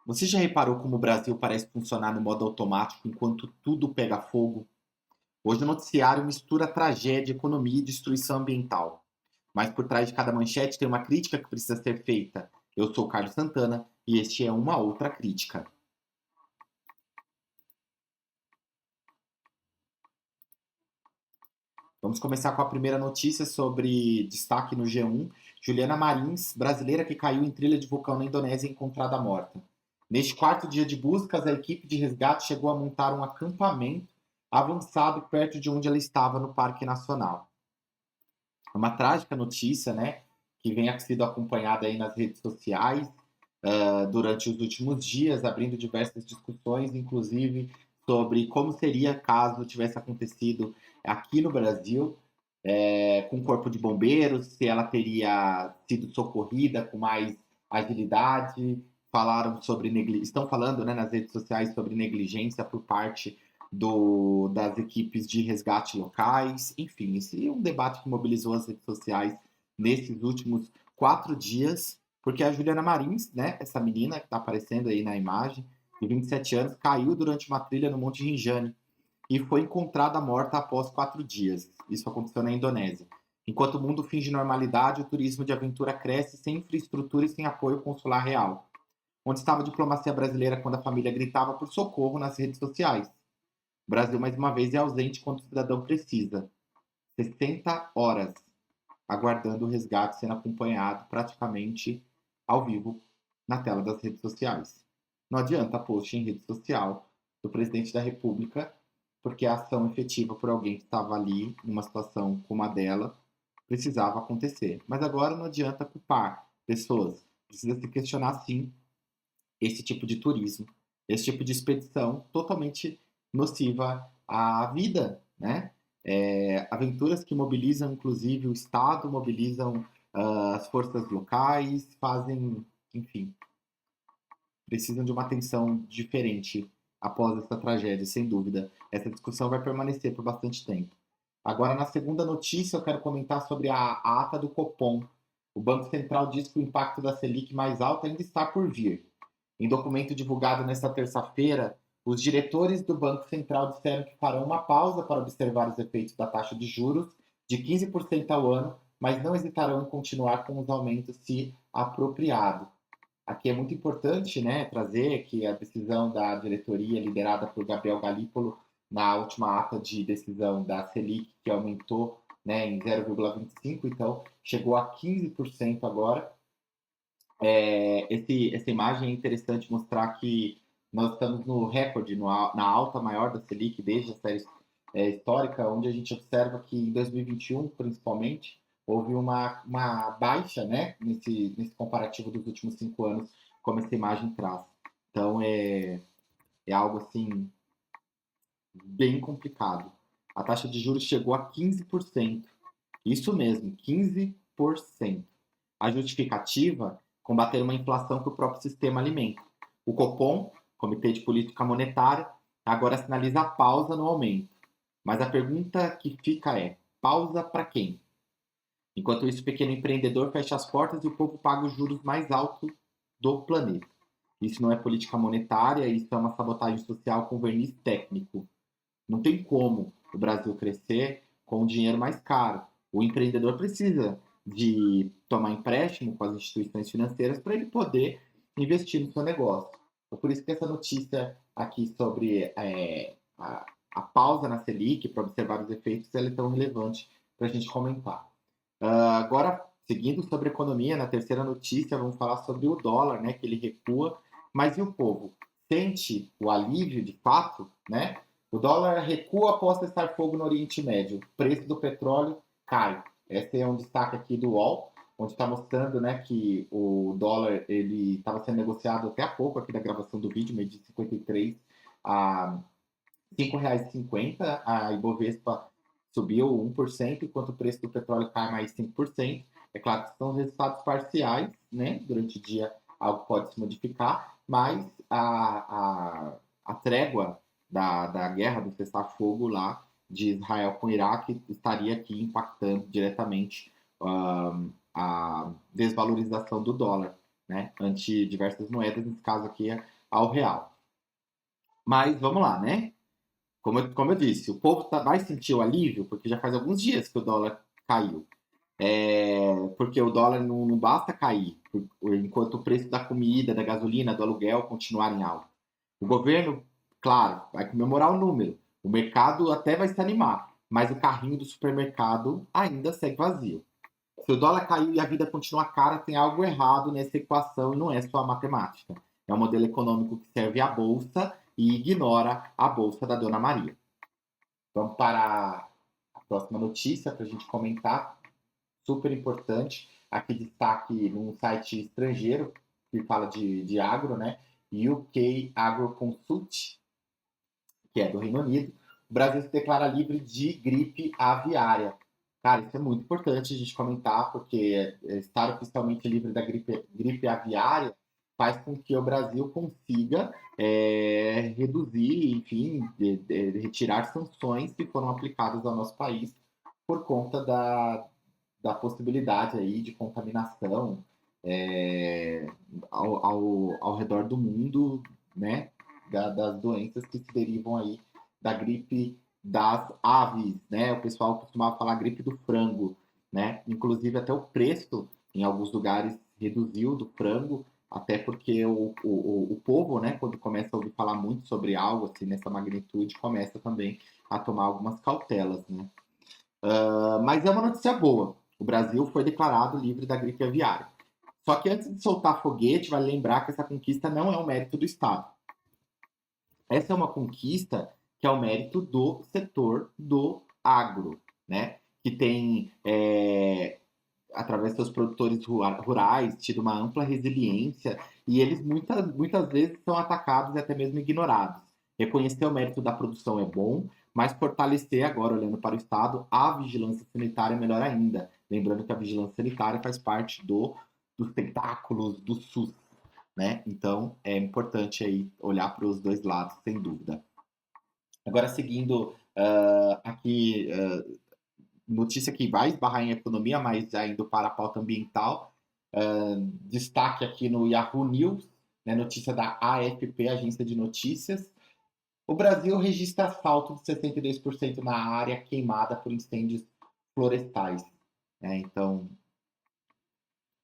Você já reparou como o Brasil parece funcionar no modo automático enquanto tudo pega fogo? Hoje o noticiário mistura tragédia, economia e destruição ambiental. Mas por trás de cada manchete tem uma crítica que precisa ser feita. Eu sou o Carlos Santana e este é uma outra crítica. Vamos começar com a primeira notícia sobre destaque no G1. Juliana Marins, brasileira que caiu em trilha de vulcão na Indonésia, encontrada morta. Neste quarto dia de buscas, a equipe de resgate chegou a montar um acampamento avançado perto de onde ela estava no Parque Nacional. É uma trágica notícia, né? Que vem sido acompanhada aí nas redes sociais durante os últimos dias, abrindo diversas discussões, inclusive sobre como seria caso tivesse acontecido aqui no Brasil, com o corpo de bombeiros, se ela teria sido socorrida com mais agilidade. Falaram sobre estão falando, né, nas redes sociais sobre negligência por parte das equipes de resgate locais. Enfim, esse é um debate que mobilizou as redes sociais nesses últimos 4 dias, porque a Juliana Marins, né, essa menina que está aparecendo aí na imagem, de 27 anos, caiu durante uma trilha no Monte Rinjani e foi encontrada morta após 4 dias. Isso aconteceu na Indonésia. Enquanto o mundo finge normalidade, o turismo de aventura cresce sem infraestrutura e sem apoio consular real. Onde estava a diplomacia brasileira quando a família gritava por socorro nas redes sociais? O Brasil, mais uma vez, é ausente quando o cidadão precisa. 60 horas aguardando o resgate sendo acompanhado praticamente ao vivo na tela das redes sociais. Não adianta post em rede social do presidente da República, porque a ação efetiva por alguém que estava ali numa situação como a dela precisava acontecer. Mas agora não adianta culpar pessoas. Precisa se questionar, sim, esse tipo de turismo, esse tipo de expedição totalmente nociva à vida, né? Aventuras que mobilizam, inclusive, o Estado, mobilizam as forças locais, fazem, enfim, precisam de uma atenção diferente após essa tragédia, sem dúvida. Essa discussão vai permanecer por bastante tempo. Agora, na segunda notícia, eu quero comentar sobre a ata do Copom. O Banco Central diz que o impacto da Selic mais alta ainda está por vir. Em documento divulgado nesta terça-feira, os diretores do Banco Central disseram que farão uma pausa para observar os efeitos da taxa de juros de 15% ao ano, mas não hesitarão em continuar com os aumentos se apropriado. Aqui é muito importante, né, trazer que a decisão da diretoria liderada por Gabriel Galípolo na última ata de decisão da Selic, que aumentou, né, em 0,25, então chegou a 15% agora. Essa imagem é interessante mostrar que nós estamos no recorde, na alta maior da Selic desde a série histórica, onde a gente observa que em 2021, principalmente, houve uma baixa, né, nesse comparativo dos últimos 5 anos, como essa imagem traz. Então, é algo assim bem complicado. A taxa de juros chegou a 15%. Isso mesmo, 15%. A justificativa, combater uma inflação que o próprio sistema alimenta. O Copom, Comitê de Política Monetária, agora sinaliza a pausa no aumento. Mas a pergunta que fica é: pausa para quem? Enquanto isso, o pequeno empreendedor fecha as portas e o povo paga os juros mais altos do planeta. Isso não é política monetária, isso é uma sabotagem social com verniz técnico. Não tem como o Brasil crescer com o dinheiro mais caro. O empreendedor precisa de tomar empréstimo com as instituições financeiras para ele poder investir no seu negócio. Então, por isso que essa notícia aqui sobre a pausa na Selic para observar os efeitos ela é tão relevante para a gente comentar. Agora, seguindo sobre economia, na terceira notícia, vamos falar sobre o dólar, né, que ele recua. Mas e o povo? Sente o alívio de fato, né? O dólar recua após cessar fogo no Oriente Médio. O preço do petróleo cai. Esse é um destaque aqui do UOL, onde está mostrando, né, que o dólar ele estava sendo negociado até há pouco, aqui da gravação do vídeo, meio de 53 a R$ 5,50. A Ibovespa subiu 1%, enquanto o preço do petróleo cai mais 5%. É claro que são resultados parciais, né? Durante o dia algo pode se modificar, mas a trégua da guerra, do cessar-fogo lá de Israel com o Iraque estaria aqui impactando diretamente a desvalorização do dólar. né? Ante diversas moedas, nesse caso aqui ao real. Mas vamos lá, né? Como eu disse, o povo vai sentir o alívio, porque já faz alguns dias que o dólar caiu. Porque o dólar não basta cair, enquanto o preço da comida, da gasolina, do aluguel continuarem alto. O governo, claro, vai comemorar o número. O mercado até vai se animar, mas o carrinho do supermercado ainda segue vazio. Se o dólar caiu e a vida continua cara, tem algo errado nessa equação e não é só a matemática. É um modelo econômico que serve à bolsa e ignora a bolsa da Dona Maria. Vamos para a próxima notícia para a gente comentar. Super importante. Aqui destaque num site estrangeiro que fala de agro, né? UK Agro Consult, que é do Reino Unido. O Brasil se declara livre de gripe aviária. Cara, isso é muito importante a gente comentar, porque estar oficialmente livre da gripe aviária faz com que o Brasil consiga reduzir, enfim, retirar sanções que foram aplicadas ao nosso país por conta da possibilidade aí de contaminação ao redor do mundo, né, das doenças que se derivam aí da gripe das aves, né? O pessoal costumava falar gripe do frango, né? Inclusive até o preço em alguns lugares reduziu do frango, até porque o povo, né, quando começa a ouvir falar muito sobre algo assim nessa magnitude, começa também a tomar algumas cautelas, né? Mas é uma notícia boa. O Brasil foi declarado livre da gripe aviária. Só que antes de soltar foguete, vale lembrar que essa conquista não é um mérito do Estado. Essa é uma conquista que é o mérito do setor do agro, né? Que tem, através dos seus produtores rurais, tido uma ampla resiliência e eles muitas vezes são atacados e até mesmo ignorados. Reconhecer o mérito da produção é bom, mas fortalecer agora, olhando para o Estado, a vigilância sanitária é melhor ainda. Lembrando que a vigilância sanitária faz parte dos tentáculos do SUS, né? Então é importante aí olhar para os dois lados, sem dúvida. Agora, seguindo aqui, notícia que vai esbarrar em economia, mas já indo para a pauta ambiental, destaque aqui no Yahoo News, né, notícia da AFP, Agência de Notícias. O Brasil registra salto de 62% na área queimada por incêndios florestais. Né? Então,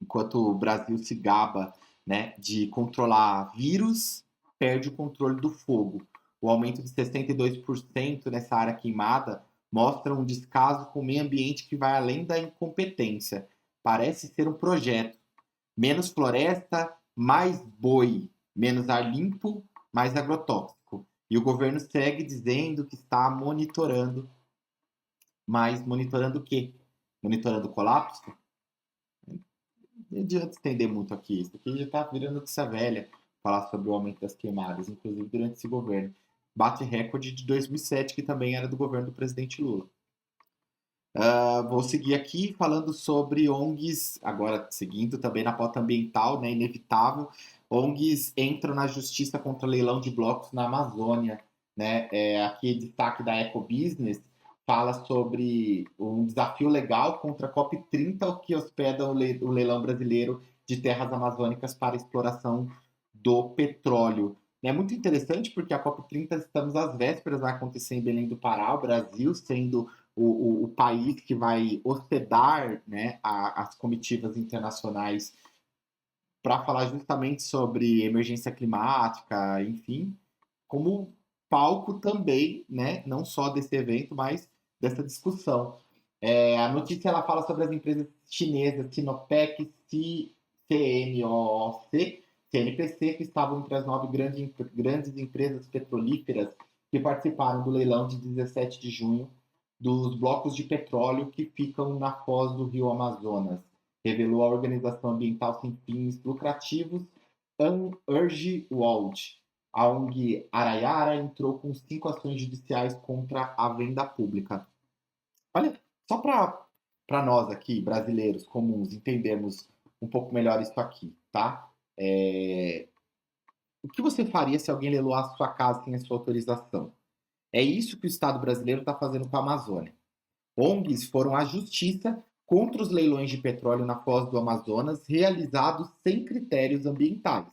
enquanto o Brasil se gaba, né, de controlar vírus, perde o controle do fogo. O aumento de 62% nessa área queimada mostra um descaso com o meio ambiente que vai além da incompetência. Parece ser um projeto. Menos floresta, mais boi. Menos ar limpo, mais agrotóxico. E o governo segue dizendo que está monitorando. Mas monitorando o quê? Monitorando o colapso? Não adianta estender muito aqui. Isso aqui já está virando notícia velha, falar sobre o aumento das queimadas, inclusive durante esse governo. Bate recorde de 2007, que também era do governo do presidente Lula. Vou seguir aqui falando sobre ONGs, agora seguindo também na pauta ambiental, né, inevitável. ONGs entram na justiça contra leilão de blocos na Amazônia. Né? Aqui destaque da Ecobusiness fala sobre um desafio legal contra a COP30, que hospeda o leilão brasileiro de terras amazônicas para exploração do petróleo. É muito interessante porque a COP30 estamos às vésperas, vai acontecer em Belém do Pará, o Brasil sendo o país que vai hospedar, né, as comitivas internacionais para falar justamente sobre emergência climática, enfim, como palco também, né, não só desse evento, mas dessa discussão. A notícia ela fala sobre as empresas chinesas Sinopec, CNOOC, CNPC, que estavam entre as 9 grandes empresas petrolíferas que participaram do leilão de 17 de junho dos blocos de petróleo que ficam na foz do rio Amazonas, revelou a organização ambiental sem fins lucrativos Urge World. A ONG Araiara entrou com 5 ações judiciais contra a venda pública. Olha, só para nós aqui, brasileiros comuns, entendermos um pouco melhor isso aqui, tá? O que você faria se alguém leiloasse sua casa sem a sua autorização? É isso que o Estado brasileiro está fazendo com a Amazônia. ONGs foram à justiça contra os leilões de petróleo na foz do Amazonas realizados sem critérios ambientais.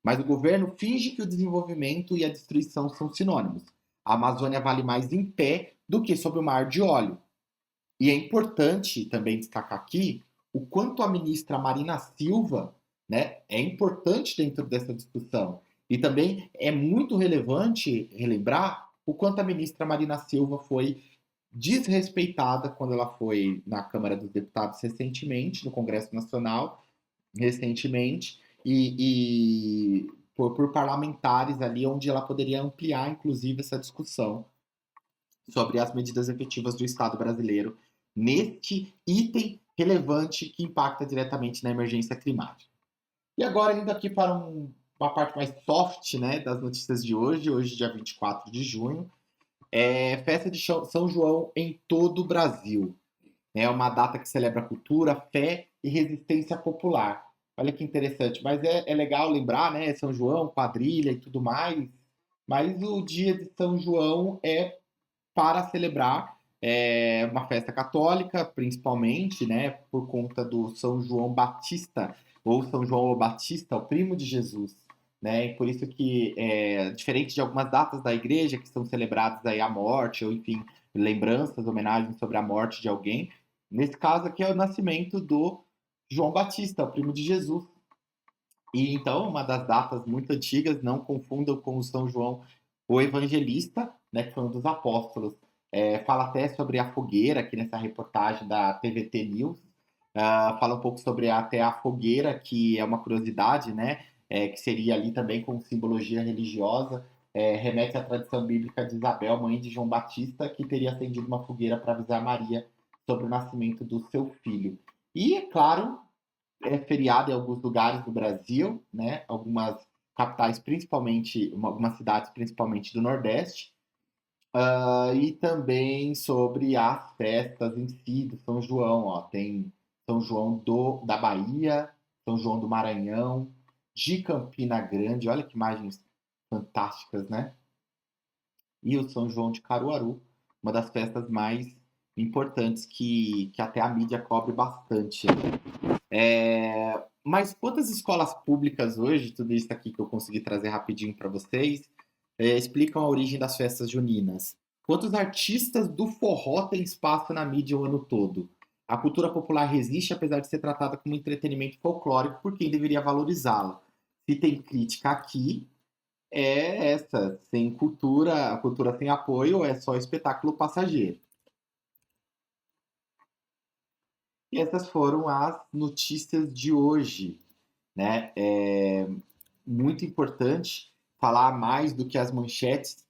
Mas o governo finge que o desenvolvimento e a destruição são sinônimos. A Amazônia vale mais em pé do que sob o mar de óleo. E é importante também destacar aqui o quanto a ministra Marina Silva, né, é importante dentro dessa discussão. E também é muito relevante relembrar o quanto a ministra Marina Silva foi desrespeitada quando ela foi na Câmara dos Deputados recentemente, no Congresso Nacional, recentemente, por parlamentares ali, onde ela poderia ampliar, inclusive, essa discussão sobre as medidas efetivas do Estado brasileiro neste item relevante que impacta diretamente na emergência climática. E agora, indo aqui para uma parte mais soft, né, das notícias de hoje, dia 24 de junho, festa de São João em todo o Brasil. É uma data que celebra cultura, fé e resistência popular. Olha que interessante, mas é legal lembrar, né, São João, quadrilha e tudo mais, mas o dia de São João é para celebrar uma festa católica, principalmente, né, por conta do São João Batista, ou São João Batista, o primo de Jesus. Né? E por isso que, diferente de algumas datas da igreja que são celebradas aí a morte, ou enfim, lembranças, homenagens sobre a morte de alguém, nesse caso aqui é o nascimento do João Batista, o primo de Jesus. E então, uma das datas muito antigas, não confundam com o São João o Evangelista, né, que foi um dos apóstolos. Fala até sobre a fogueira, aqui nessa reportagem da TVT News. Fala um pouco sobre até a fogueira, que é uma curiosidade, né, que seria ali também com simbologia religiosa. Remete à tradição bíblica de Isabel, mãe de João Batista, que teria acendido uma fogueira para avisar Maria sobre o nascimento do seu filho. E, é claro, é feriado em alguns lugares do Brasil, né? Algumas capitais, principalmente, algumas cidades, principalmente do Nordeste, e também sobre as festas em si do São João. Ó. Tem São João da Bahia, São João do Maranhão, de Campina Grande, olha que imagens fantásticas, né? E o São João de Caruaru, uma das festas mais importantes que até a mídia cobre bastante. Mas quantas escolas públicas hoje, tudo isso aqui que eu consegui trazer rapidinho para vocês, explicam a origem das festas juninas? Quantos artistas do forró têm espaço na mídia o ano todo? A cultura popular resiste apesar de ser tratada como entretenimento folclórico por quem deveria valorizá-la. Se tem crítica aqui, é essa. Sem cultura, a cultura sem apoio é só espetáculo passageiro. E essas foram as notícias de hoje, né? É muito importante falar mais do que as manchetes,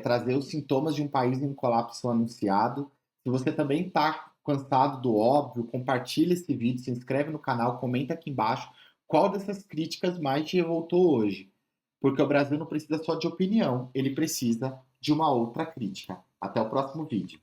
trazer os sintomas de um país em colapso anunciado. Se você também está cansado do óbvio, compartilha esse vídeo, se inscreve no canal, comenta aqui embaixo qual dessas críticas mais te revoltou hoje. Porque o Brasil não precisa só de opinião, ele precisa de uma outra crítica. Até o próximo vídeo.